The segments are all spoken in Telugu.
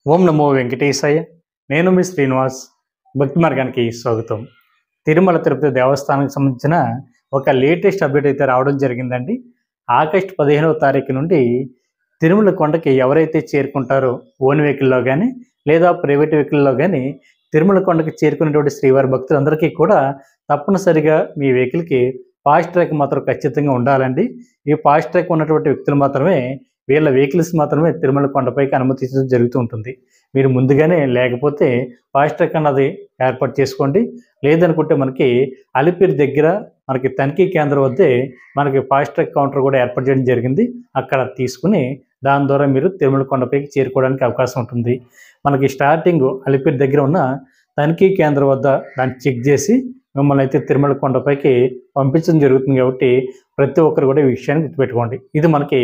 ఓం నమో వెంకటేశాయ. నేను మీ శ్రీనివాస్. భక్తి మార్గానికి స్వాగతం. తిరుమల తిరుపతి దేవస్థానానికి సంబంధించిన ఒక లేటెస్ట్ అప్డేట్ అయితే రావడం జరిగిందండి. ఆగస్టు 15వ తారీఖు నుండి తిరుమల కొండకి ఎవరైతే చేరుకుంటారో ఓన్ వెహికల్లో కానీ లేదా ప్రైవేట్ వెహికల్లో కానీ తిరుమల కొండకి చేరుకునేటువంటి శ్రీవారి భక్తులందరికీ కూడా తప్పనిసరిగా మీ వెహికల్కి ఫాస్ట్ ట్రాక్ మాత్రం ఖచ్చితంగా ఉండాలండి. ఈ ఫాస్ట్ ట్రాక్ ఉన్నటువంటి వ్యక్తులు మాత్రమే వీళ్ళ వెహికల్స్ మాత్రమే తిరుమల కొండపైకి అనుమతించడం జరుగుతూ ఉంటుంది. మీరు ముందుగానే లేకపోతే ఫాస్ట్ ట్రాక్ అన్నది ఏర్పాటు చేసుకోండి. లేదనుకుంటే మనకి అలిపిరి దగ్గర మనకి తనిఖీ కేంద్రం వద్దే మనకి ఫాస్ట్ ట్రాక్ కౌంటర్ కూడా ఏర్పాటు చేయడం జరిగింది. అక్కడ తీసుకుని దాని ద్వారా మీరు తిరుమల కొండపైకి చేరుకోవడానికి అవకాశం ఉంటుంది. మనకి స్టార్టింగ్ అలిపిరి దగ్గర ఉన్న తనిఖీ కేంద్రం వద్ద దాన్ని చెక్ చేసి మిమ్మల్ని అయితే తిరుమల కొండపైకి పంపించడం జరుగుతుంది. కాబట్టి ప్రతి ఒక్కరు కూడా ఈ విషయాన్ని గుర్తుపెట్టుకోండి. ఇది మనకి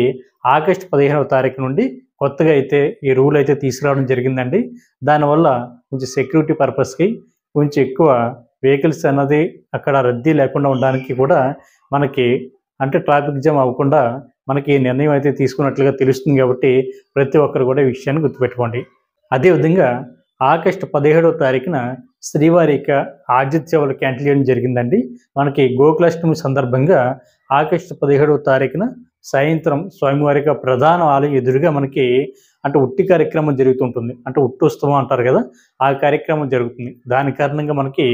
ఆగస్టు 15వ తారీఖు నుండి కొత్తగా అయితే ఈ రూల్ అయితే తీసుకురావడం జరిగిందండి. దానివల్ల కొంచెం సెక్యూరిటీ పర్పస్కి కొంచెం ఎక్కువ వెహికల్స్ అన్నది అక్కడ రద్దీ లేకుండా ఉండడానికి కూడా మనకి అంటే ట్రాఫిక్ జామ్ అవ్వకుండా మనకి నిర్ణయం అయితే తీసుకున్నట్లుగా తెలుస్తుంది. కాబట్టి ప్రతి ఒక్కరు కూడా ఈ విషయాన్ని గుర్తుపెట్టుకోండి. అదేవిధంగా ఆగస్టు 17వ తారీఖున శ్రీవారి యొక్క ఆర్జిత సేవలు క్యాన్సిల్ చేయడం జరిగిందండి. మనకి గోకులాష్టమి సందర్భంగా ఆగస్టు 17వ తారీఖున సాయంత్రం స్వామివారి యొక్క ప్రధాన ఆలయం ఎదురుగా మనకి అంటే ఉట్టి కార్యక్రమం జరుగుతుంటుంది. అంటే ఉట్టి ఉత్సవం అంటారు కదా, ఆ కార్యక్రమం జరుగుతుంది. దాని కారణంగా మనకి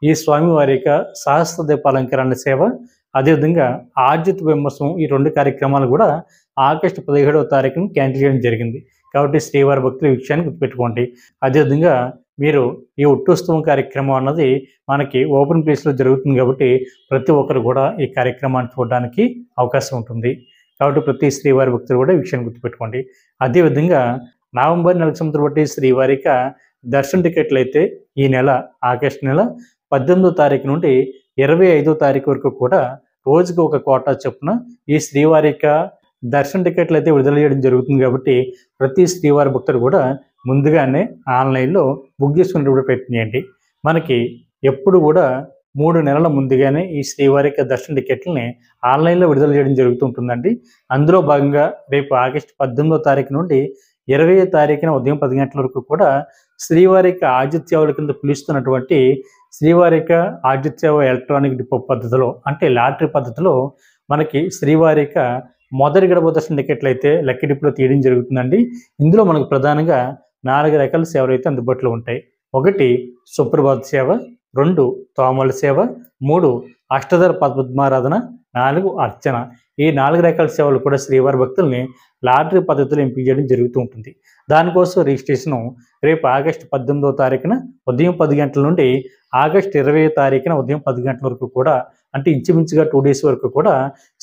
ఈ స్వామివారి యొక్క సహస్ర దీపాలంకరణ సేవ, అదేవిధంగా ఆర్జిత బ్రహ్మోత్సవం, ఈ రెండు కార్యక్రమాలు కూడా ఆగస్టు 17వ తారీఖున క్యాన్సిల్ చేయడం జరిగింది. కాబట్టి శ్రీవారి భక్తులు ఈ విషయాన్ని గుర్తుపెట్టుకోండి. అదేవిధంగా మీరు ఈ ఉట్టోత్సవం కార్యక్రమం అన్నది మనకి ఓపెన్ ప్లేస్లో జరుగుతుంది. కాబట్టి ప్రతి ఒక్కరు కూడా ఈ కార్యక్రమాన్ని చూడడానికి అవకాశం ఉంటుంది. కాబట్టి ప్రతి శ్రీవారి భక్తులు కూడా ఈ విషయాన్ని గుర్తుపెట్టుకోండి. అదేవిధంగా నవంబర్ నెలకు సంవత్సరం బట్టి శ్రీవారి దర్శన టికెట్లు అయితే ఈ నెల ఆగస్టు నెల 18వ తారీఖు నుండి 25వ తారీఖు వరకు కూడా రోజుకు ఒక కోటా చొప్పున ఈ శ్రీవారి దర్శన టికెట్లు అయితే విడుదల చేయడం జరుగుతుంది. కాబట్టి ప్రతి శ్రీవారి భక్తుడు కూడా ముందుగానే ఆన్లైన్లో బుక్ చేసుకునేటప్పుడు ప్రయత్నం చేయండి. మనకి ఎప్పుడు కూడా 3 నెలల ముందుగానే ఈ శ్రీవారి దర్శన టికెట్లని ఆన్లైన్లో విడుదల చేయడం జరుగుతుంటుందండి. అందులో భాగంగా రేపు ఆగస్టు 18వ తారీఖు నుండి 20వ తారీఖున ఉదయం 10 గంటల వరకు కూడా శ్రీవారి ఆర్జిత సేవల కింద పిలుస్తున్నటువంటి శ్రీవారి ఆర్జిత సేవ ఎలక్ట్రానిక్ డిపో పద్ధతిలో అంటే లాటరీ పద్ధతిలో మనకి శ్రీవారి మొదటి గడప దర్శన టికెట్లు అయితే లక్కీ డిపోలో తీయడం జరుగుతుందండి. ఇందులో మనకు ప్రధానంగా 4 రకాల సేవలు అయితే అందుబాటులో ఉంటాయి. 1 సుప్రభాత సేవ, 2 తోమల సేవ, 3 అష్టదళ పద్మారాధన, 4 అర్చన. ఈ 4 రకాల సేవలు కూడా శ్రీవారి భక్తుల్ని లాటరీ పద్ధతిలో ఎంపిక చేయడం జరుగుతూ ఉంటుంది. దానికోసం రిజిస్ట్రేషన్ రేపు ఆగస్టు 18వ తారీఖున ఉదయం 10 గంటల నుండి ఆగస్టు 20వ తారీఖున ఉదయం 10 గంటల వరకు కూడా అంటే ఇంచుమించుగా 2 డేస్ వరకు కూడా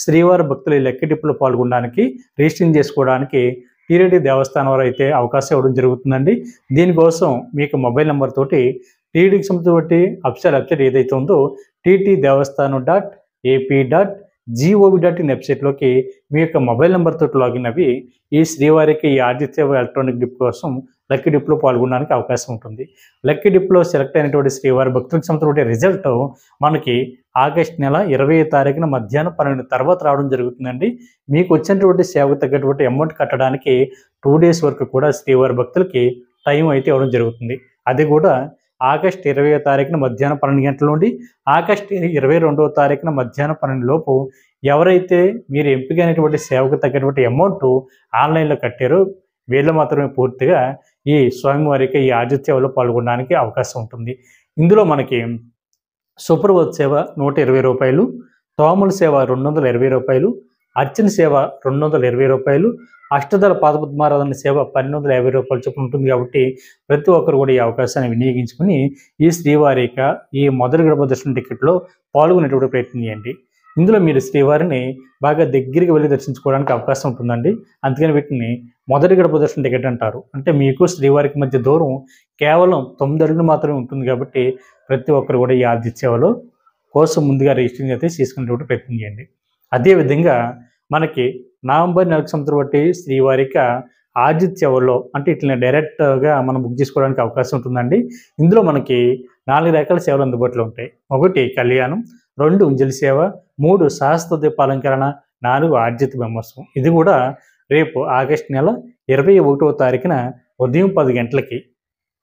శ్రీవారి భక్తులు లక్కీ డిపోలో పాల్గొనడానికి రిజిస్ట్రేషన్ చేసుకోవడానికి టీటీడీ దేవస్థానం వారు అయితే అవకాశం ఇవ్వడం జరుగుతుందండి. దీనికోసం మీకు మొబైల్ నెంబర్ తోటి టీటీడీకి సంబంధించి అఫీషియల్ వెబ్సైట్ ఏదైతే ఉందో ttdevastanam.ap.gov.in వెబ్సైట్లోకి మీ యొక్క మొబైల్ నెంబర్ తోటి లాగిన్ అవి ఈ శ్రీవారికి ఈ ఆర్జిత సేవ ఎలక్ట్రానిక్ డిపో కోసం లక్కీ డిప్లో పాల్గొనడానికి అవకాశం ఉంటుంది. లక్కీ డిప్లో సెలెక్ట్ అయినటువంటి శ్రీవారి భక్తులకు సంబంధించిన రిజల్ట్ మనకి ఆగస్టు నెల 20వ తారీఖున మధ్యాహ్నం 12 తర్వాత రావడం జరుగుతుందండి. మీకు వచ్చినటువంటి సేవకు తగ్గటువంటి అమౌంట్ కట్టడానికి 2 డేస్ వరకు కూడా శ్రీవారి భక్తులకి టైం అయితే ఇవ్వడం జరుగుతుంది. అది కూడా ఆగస్టు 20వ తారీఖున మధ్యాహ్నం 12 గంటల నుండి ఆగస్టు 22వ తారీఖున మధ్యాహ్నం 12 లోపు ఎవరైతే మీరు ఎంపికైనటువంటి సేవకు తగ్గటువంటి అమౌంట్ ఆన్లైన్లో కట్టారో వీళ్ళు మాత్రమే పూర్తిగా ఈ స్వామివారికి ఈ ఆర్జిత సేవలో పాల్గొనడానికి అవకాశం ఉంటుంది. ఇందులో మనకి సుప్రభాత సేవ 120 రూపాయలు, తోమల సేవ 220 రూపాయలు, అర్చన సేవ 220 రూపాయలు, అష్టదళ పద్మారాధన సేవ 1250 రూపాయలు చొప్పున ఉంటుంది. కాబట్టి ప్రతి ఒక్కరు కూడా ఈ అవకాశాన్ని వినియోగించుకుని ఈ శ్రీవారి ఈ మొదటి గడప దర్శన టికెట్లో పాల్గొనేటువంటి ప్రయత్నం చేయండి. ఇందులో మీరు శ్రీవారిని బాగా దగ్గరికి వెళ్ళి దర్శించుకోవడానికి అవకాశం ఉంటుందండి. అందుకని వీటిని మొదటి గడప దర్శన టికెట్ అంటారు. అంటే మీకు శ్రీవారికి మధ్య దూరం కేవలం 9 అడుగులు మాత్రమే ఉంటుంది. కాబట్టి ప్రతి ఒక్కరు కూడా ఈ ఆర్జిత సేవలో కోసం ముందుగా రిజిస్ట్రేషన్ అయితే చేసుకునేటువంటి ప్రయత్నం చేయండి. అదేవిధంగా మనకి నవంబర్ నెలకు సంవత్సరం బట్టి శ్రీవారి ఆర్జిత సేవల్లో అంటే ఇట్లా డైరెక్ట్గా మనం బుక్ చేసుకోవడానికి అవకాశం ఉంటుందండి. ఇందులో మనకి 4 రకాల సేవలు అందుబాటులో ఉంటాయి. 1 కళ్యాణం, 2 ఉంజలి సేవ, 3 సహస్ర దీపాలంకరణ, 4 ఆర్జిత బ్రహ్మోత్సవం. ఇది కూడా రేపు ఆగస్టు నెల 21వ తారీఖున ఉదయం 10 గంటలకి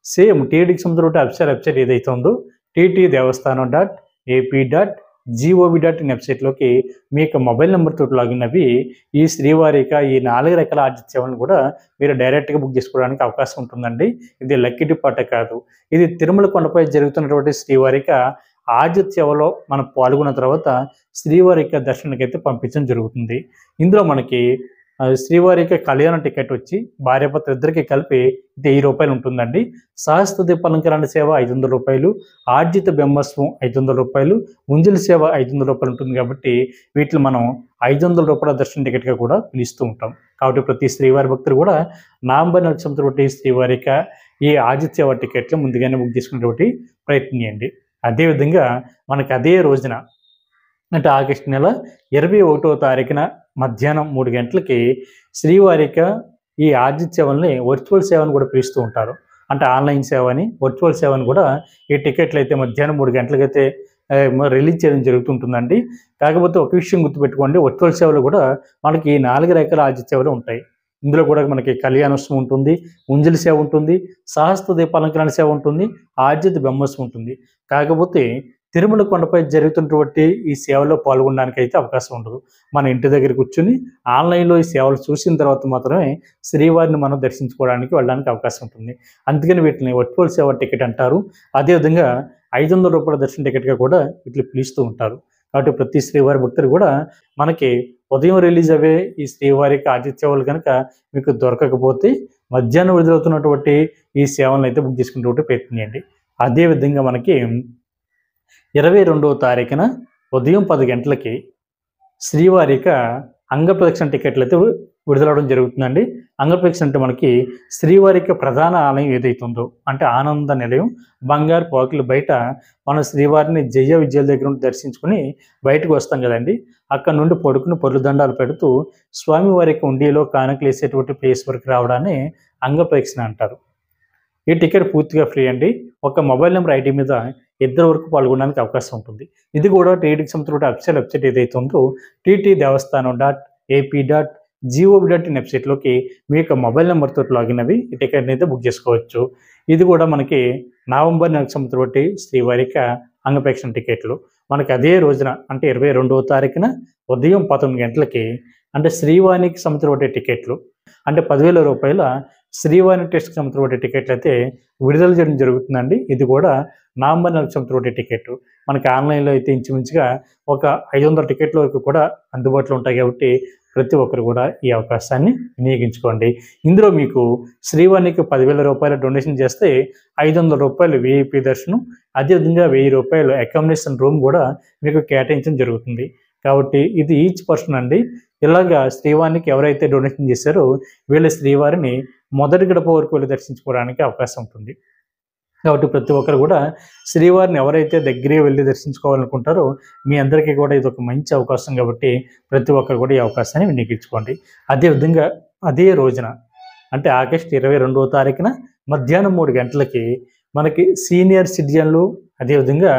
సేమ్ టీటీడీకి సంబంధించిన వెబ్సైట్ ఏదైతే ఉందో TT Devasthanam dot AP dot GOV dot in వెబ్సైట్లోకి మీ యొక్క మొబైల్ నెంబర్తో లాగిన్ అవి ఈ శ్రీవారిక ఈ 4 రకాల ఆర్జిత సేవలను కూడా మీరు డైరెక్ట్గా బుక్ చేసుకోవడానికి అవకాశం ఉంటుందండి. ఇది లక్కీ డిప్ అట కాదు. ఇది తిరుమల కొండపై జరుగుతున్నటువంటి శ్రీవారిక ఆర్జిత సేవలో మనం పాల్గొన్న తర్వాత శ్రీవారిక దర్శనానికి అయితే పంపించడం జరుగుతుంది. ఇందులో మనకి శ్రీవారికి కళ్యాణ టికెట్ వచ్చి భార్యాభర్త ఇద్దరికి కలిపి 1000 రూపాయలు ఉంటుందండి. సహస్ర దీపాలంకరణ సేవ 500 రూపాయలు, ఆర్జిత బ్రహ్మస్వం 500 రూపాయలు, ఉంజలి సేవ 500 రూపాయలు ఉంటుంది. కాబట్టి వీటిని మనం 500 రూపాయల దర్శన టికెట్గా కూడా పిలుస్తూ ఉంటాం. కాబట్టి ప్రతి శ్రీవారి భక్తులు కూడా నవంబర్ నెలకు సంబంధించిన శ్రీవారిక ఈ ఆర్జిత సేవ టికెట్లు ముందుగానే బుక్ చేసుకునేటువంటి ప్రయత్నం చేయండి. అదేవిధంగా మనకి అదే రోజున అంటే ఆగస్టు నెల 21వ తారీఖున మధ్యాహ్నం 3 గంటలకి శ్రీవారిక ఈ ఆర్జిత సేవల్ని వర్చువల్ సేవను కూడా పిలుస్తూ ఉంటారు. అంటే ఆన్లైన్ సేవని వర్చువల్ సేవని కూడా ఈ టికెట్లు అయితే మధ్యాహ్నం 3 గంటలకైతే రిలీజ్ చేయడం జరుగుతుంటుందండి. కాకపోతే ఒక విషయం గుర్తుపెట్టుకోండి, వర్చువల్ సేవలు కూడా మనకి 4 రకాల ఆర్జిత సేవలు ఉంటాయి. ఇందులో కూడా మనకి కళ్యాణోత్సవం ఉంటుంది, ఉంజలి సేవ ఉంటుంది, సహస్ర దీపాలంకరణ సేవ ఉంటుంది, ఆర్జిత బ్రహ్మోత్సవం ఉంటుంది. కాకపోతే తిరుమల కొండపై జరుగుతున్నటువంటి ఈ సేవలో పాల్గొనడానికి అయితే అవకాశం ఉండదు. మన ఇంటి దగ్గర కూర్చుని ఆన్లైన్లో ఈ సేవలు చూసిన తర్వాత మాత్రమే శ్రీవారిని మనం దర్శించుకోవడానికి వెళ్ళడానికి అవకాశం ఉంటుంది. అందుకని వీటిని వర్చువల్ సేవ టికెట్ అంటారు. అదేవిధంగా 500 రూపాయల దర్శన టికెట్గా కూడా వీటిని పిలుస్తూ ఉంటారు. కాబట్టి ప్రతి శ్రీవారి భక్తులు కూడా మనకి ఉదయం రిలీజ్ అయ్యే ఈ శ్రీవారికి ఆర్జిత సేవలు కనుక మీకు దొరకకపోతే మధ్యాహ్నం విడుదలవుతున్నటువంటి ఈ సేవలను అయితే బుక్ చేసుకునేటువంటి ప్రయత్నం చేయండి. అదేవిధంగా మనకి 22వ తారీఖున ఉదయం 10 గంటలకి శ్రీవారిక అంగప్రదక్షిణ టికెట్లు అయితే విడుదలవడం జరుగుతుందండి. అంగప్రదక్షిణ అంటే మనకి శ్రీవారిక ప్రధాన ఆలయం ఏదైతే ఉందో అంటే ఆనంద నిలయం బంగారు పాకులు బయట మనం శ్రీవారిని జయ విజయాల దగ్గర నుండి దర్శించుకుని బయటకు వస్తాం కదండి. అక్కడ నుండి పడుకుని పొర్లు దండాలు పెడుతూ స్వామివారికి ఉండిలో కానుకలు వేసేటువంటి ప్లేస్ వరకు రావడాన్ని అంగప్రదక్షిణ అంటారు. ఈ టికెట్ పూర్తిగా ఫ్రీ అండి. ఒక మొబైల్ నెంబర్ ఐడి మీద 2 వరకు పాల్గొనడానికి అవకాశం ఉంటుంది. ఇది కూడా టీటీడీకి సంబంధించిన వెబ్సైట్ ఏదైతే ఉందో TT Devasthanam dot AP dot GOV dot in వెబ్సైట్లోకి మీ యొక్క మొబైల్ నెంబర్తో లాగిన్ అవి ఈ టికెట్ని అయితే బుక్ చేసుకోవచ్చు. ఇది కూడా మనకి నవంబర్ నెలకు సంబంధించిన శ్రీవారిక అంగప్రదక్షిణ టికెట్లు మనకి అదే రోజున అంటే 22వ తారీఖున ఉదయం 11 గంటలకి అంటే శ్రీవారికి సంబంధించిన టికెట్లు అంటే 10,000 రూపాయల శ్రీవారి టెస్ట్కి సంబంధించిన టికెట్లు అయితే విడుదల చేయడం జరుగుతుందండి. ఇది కూడా నవంబర్ నెలకు సంబంధించిన టికెట్ మనకి ఆన్లైన్లో అయితే ఇంచుమించుగా ఒక 500 టికెట్ల వరకు కూడా అందుబాటులో ఉంటాయి. కాబట్టి ప్రతి ఒక్కరు కూడా ఈ అవకాశాన్ని వినియోగించుకోండి. ఇందులో మీకు శ్రీవారికి 10,000 రూపాయల డొనేషన్ చేస్తే 500 రూపాయలు విఐపి దర్శనం, అదేవిధంగా 1000 రూపాయలు అకామిడేషన్ రూమ్ కూడా మీకు కేటాయించడం జరుగుతుంది. కాబట్టి ఇది ఈచ్ పర్సన్ అండి. ఇలాగా శ్రీవారికి ఎవరైతే డొనేషన్ చేశారో వీళ్ళ శ్రీవారిని మొదటి గడప వరకు వెళ్ళి దర్శించుకోవడానికి అవకాశం ఉంటుంది. కాబట్టి ప్రతి ఒక్కరు కూడా శ్రీవారిని ఎవరైతే దగ్గరే వెళ్ళి దర్శించుకోవాలనుకుంటారో మీ అందరికీ కూడా ఇది ఒక మంచి అవకాశం. కాబట్టి ప్రతి ఒక్కరు కూడా ఈ అవకాశాన్ని వినియోగించుకోండి. అదేవిధంగా అదే రోజున అంటే ఆగస్టు 22వ తారీఖున మధ్యాహ్నం 3 గంటలకి మనకి సీనియర్ సిటిజన్లు అదేవిధంగా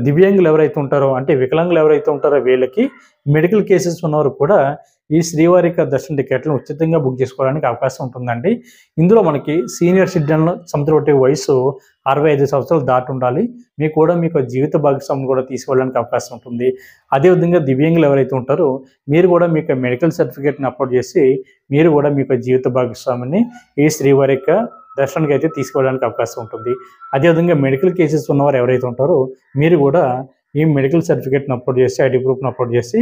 దివ్యాంగులు ఎవరైతే ఉంటారో అంటే వికలాంగులు ఎవరైతే ఉంటారో వీళ్ళకి మెడికల్ కేసెస్ ఉన్నవారు కూడా ఈ శ్రీవారిక దర్శన టికెట్లను ఉచితంగా బుక్ చేసుకోవడానికి అవకాశం ఉంటుందండి. ఇందులో మనకి సీనియర్ సిటిజన్ల సంబంధించిన వయసు 65 సంవత్సరాలు దాటి ఉండాలి. మీకు కూడా మీకు జీవిత భాగస్వామిని కూడా తీసుకెళ్ళడానికి అవకాశం ఉంటుంది. అదేవిధంగా దివ్యాంగులు ఎవరైతే ఉంటారో మీరు కూడా మీకు మెడికల్ సర్టిఫికేట్ని అప్లోడ్ చేసి మీరు కూడా మీకు జీవిత భాగస్వామిని ఈ శ్రీవారిక దర్శనానికి అయితే తీసుకెళ్ళడానికి అవకాశం ఉంటుంది. అదేవిధంగా మెడికల్ కేసెస్ ఉన్నవారు ఎవరైతే ఉంటారో మీరు కూడా ఈ మెడికల్ సర్టిఫికేట్ని అప్లోడ్ చేసి ఐడి ప్రూఫ్ని అప్లోడ్ చేసి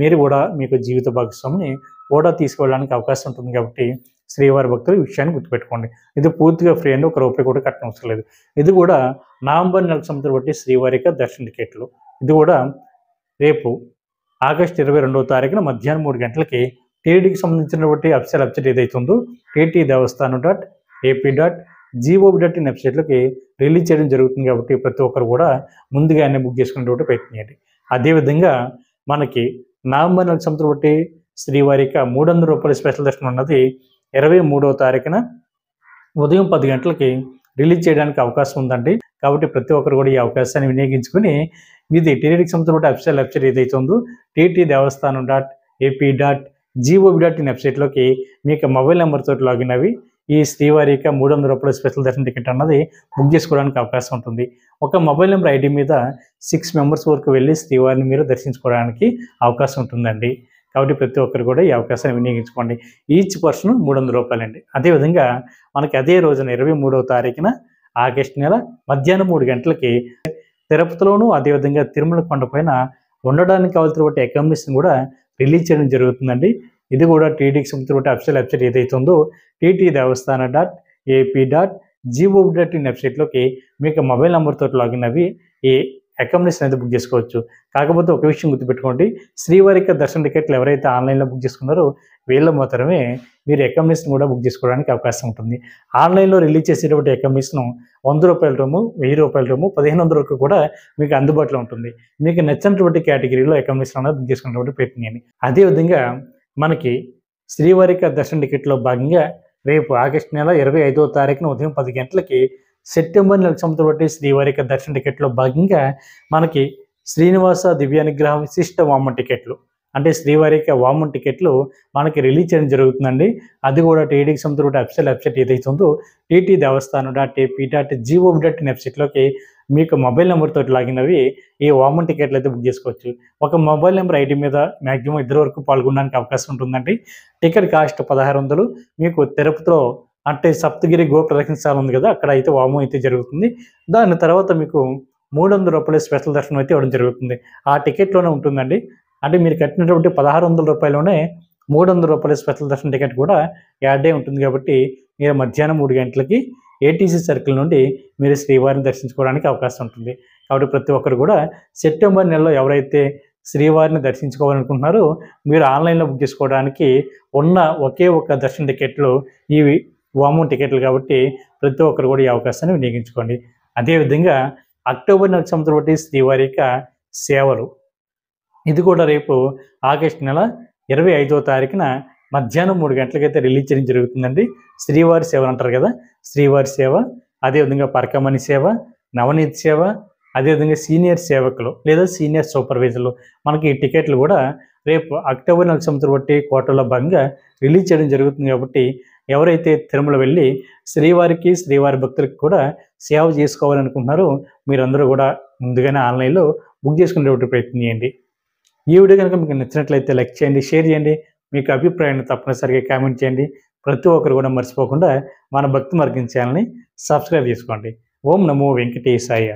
మీరు కూడా మీకు జీవిత భాగస్వామిని కూడా తీసుకెళ్ళడానికి అవకాశం ఉంటుంది. కాబట్టి శ్రీవారి భక్తులు ఈ విషయాన్ని గుర్తుపెట్టుకోండి. ఇది పూర్తిగా ఫ్రీ అండి, 1 రూపాయి కూడా కట్టనవసరం లేదు. ఇది కూడా నవంబర్ నెలకు సంబంధించిన శ్రీవారిక దర్శన టికెట్లు. ఇది కూడా రేపు ఆగస్టు 22వ తారీఖున మధ్యాహ్నం 3 గంటలకి టీటీడీకి సంబంధించినటువంటి అఫీషియల్ వెబ్సైట్ ఏదైతే ఉందో TT Devasthanam dot AP dot GOV dot in వెబ్సైట్లోకి రిలీజ్ చేయడం జరుగుతుంది. కాబట్టి ప్రతి ఒక్కరు కూడా ముందుగానే బుక్ చేసుకునేటువంటి ప్రయత్నం చేయండి. అదేవిధంగా మనకి నవంబర్ నెలకు సంబంధించిన శ్రీవారిక 300 రూపాయల స్పెషల్ దర్శనం ఉన్నది 23వ తారీఖున ఉదయం 10 గంటలకి రిలీజ్ చేయడానికి అవకాశం ఉందండి. కాబట్టి ప్రతి ఒక్కరు కూడా ఈ అవకాశాన్ని వినియోగించుకుని ఇది టీటీడీకి సంబంధించిన అఫీషియల్ వెబ్సైట్ ఏదైతే ఉందో TT Devasthanam dot AP dot GOV dot in వెబ్సైట్లోకి మీకు మొబైల్ నెంబర్తో లాగిన్ అవి ఈ శ్రీవారి యొక్క 300 రూపాయల స్పెషల్ దర్శన టికెట్ అన్నది బుక్ చేసుకోవడానికి అవకాశం ఉంటుంది. ఒక మొబైల్ నెంబర్ ఐడి మీద 6 మెంబర్స్ వరకు వెళ్ళి శ్రీవారిని మీరు దర్శించుకోవడానికి అవకాశం ఉంటుందండి. కాబట్టి ప్రతి ఒక్కరు కూడా ఈ అవకాశాన్ని వినియోగించుకోండి. ఈచ్ పర్సన్ 300 రూపాయలండి. అదేవిధంగా మనకి అదే రోజున 23వ తారీఖున ఆగస్టు నెల మధ్యాహ్నం 3 గంటలకి తిరుపతిలోను అదేవిధంగా తిరుమల కొండపైన ఉండడానికి కావాల్సినటువంటి అకామిడేషన్ కూడా రిలీజ్ చేయడం జరుగుతుందండి. ఇది కూడా టీటీడీకి సంబంధించిన అఫీషియల్ వెబ్సైట్ ఏదైతే ఉందో ttdevathana.ap.gov.in వెబ్సైట్లోకి మీకు మొబైల్ నెంబర్తో లాగిన్ అవి ఈ అకామిడేషన్ అయితే బుక్ చేసుకోవచ్చు. కాకపోతే ఒక విషయం గుర్తుపెట్టుకోండి, శ్రీవారి యొక్క దర్శన టికెట్లు ఎవరైతే ఆన్లైన్లో బుక్ చేసుకున్నారో వీళ్ళు మాత్రమే మీరు అకామిడేషన్ కూడా బుక్ చేసుకోవడానికి అవకాశం ఉంటుంది. ఆన్లైన్లో రిలీజ్ చేసేటువంటి అకామిడేషన్ 100 రూపాయల రూము, 1000 రూపాయల రూము, 1500 వరకు కూడా మీకు అందుబాటులో ఉంటుంది. మీకు నచ్చినటువంటి కేటగిరీలో అకామిడేషన్ అనేది బుక్ చేసుకునేటువంటి ప్రయత్నం చేయండి. అదేవిధంగా మనకి శ్రీవారి యొక్క దర్శన టికెట్లో భాగంగా రేపు ఆగస్టు నెల 25వ తారీఖున ఉదయం 10 గంటలకి సెప్టెంబర్ నెలకు సంబంధించిన శ్రీవారి యొక్క దర్శన టికెట్లో భాగంగా మనకి శ్రీనివాస దివ్యానుగ్రహం విశిష్ట వామన్ టికెట్లు అంటే శ్రీవారి యొక్క వామన్ టికెట్లు మనకి రిలీజ్ చేయడం జరుగుతుందండి. అది కూడా టీటీడీకి సంబంధించిన అఫీషియల్ వెబ్సైట్ ఏదైతే ఉందో ttdevathana.ap.gov.in వెబ్సైట్లోకి మీకు మొబైల్ నెంబర్తో లాగిన్ అవి ఈ వామన్ టికెట్లు అయితే బుక్ చేసుకోవచ్చు. ఒక మొబైల్ నెంబర్ ఐడి మీద మ్యాక్సిమం 2 వరకు పాల్గొనడానికి అవకాశం ఉంటుందండి. Ticket cost 1600. మీకు తిరుపతిలో అంటే సప్తగిరి గో ప్రదక్షిణశాల ఉంది కదా, అక్కడ అయితే వామం అయితే జరుగుతుంది. దాని తర్వాత మీకు 300 రూపాయల స్పెషల్ దర్శనం అయితే ఇవ్వడం జరుగుతుంది. ఆ టికెట్లోనే ఉంటుందండి. అంటే మీరు కట్టినటువంటి 1600 రూపాయలోనే 300 రూపాయల స్పెషల్ దర్శనం టికెట్ కూడా యాడ్ అయి ఉంటుంది. కాబట్టి మీరు మధ్యాహ్నం 3 గంటలకి ఏటీసీ సర్కిల్ నుండి మీరు శ్రీవారిని దర్శించుకోవడానికి అవకాశం ఉంటుంది. కాబట్టి ప్రతి ఒక్కరు కూడా సెప్టెంబర్ నెలలో ఎవరైతే శ్రీవారిని దర్శించుకోవాలనుకుంటున్నారో మీరు ఆన్లైన్లో బుక్ చేసుకోవడానికి ఉన్న ఒకే ఒక దర్శన టికెట్లు ఇవి వామన్ టికెట్లు. కాబట్టి ప్రతి ఒక్కరు కూడా ఈ అవకాశాన్ని వినియోగించుకోండి. అదేవిధంగా అక్టోబర్ నెలకు సంబంధించిన శ్రీవారి యొక్క సేవలు ఇది కూడా రేపు ఆగస్టు నెల 25వ తారీఖున మధ్యాహ్నం 3 గంటలకైతే రిలీజ్ చేయడం జరుగుతుందండి. శ్రీవారి సేవలు అంటారు కదా, శ్రీవారి సేవ, అదేవిధంగా పరకమణి సేవ, నవనీత్ సేవ, అదేవిధంగా సీనియర్ సేవకులు లేదా సీనియర్ సూపర్వైజర్లు మనకి ఈ టికెట్లు కూడా రేపు అక్టోబర్ నెలకు సంబంధించిన కోటలో భాగంగా రిలీజ్ చేయడం జరుగుతుంది. కాబట్టి ఎవరైతే తిరుమల వెళ్ళి శ్రీవారికి శ్రీవారి భక్తులకు కూడా సేవ చేసుకోవాలనుకుంటున్నారో మీరందరూ కూడా ముందుగానే ఆన్లైన్లో బుక్ చేసుకునేటువంటి ప్రయత్నం చేయండి. ఈ వీడియో కనుక మీకు నచ్చినట్లయితే లైక్ చేయండి, షేర్ చేయండి, మీకు అభిప్రాయాన్ని తప్పనిసరిగా కామెంట్ చేయండి. ప్రతి ఒక్కరు కూడా మర్చిపోకుండా మన భక్తి మార్గం ఛానల్ని సబ్స్క్రైబ్ చేసుకోండి. ఓం నమో వెంకటేశాయ.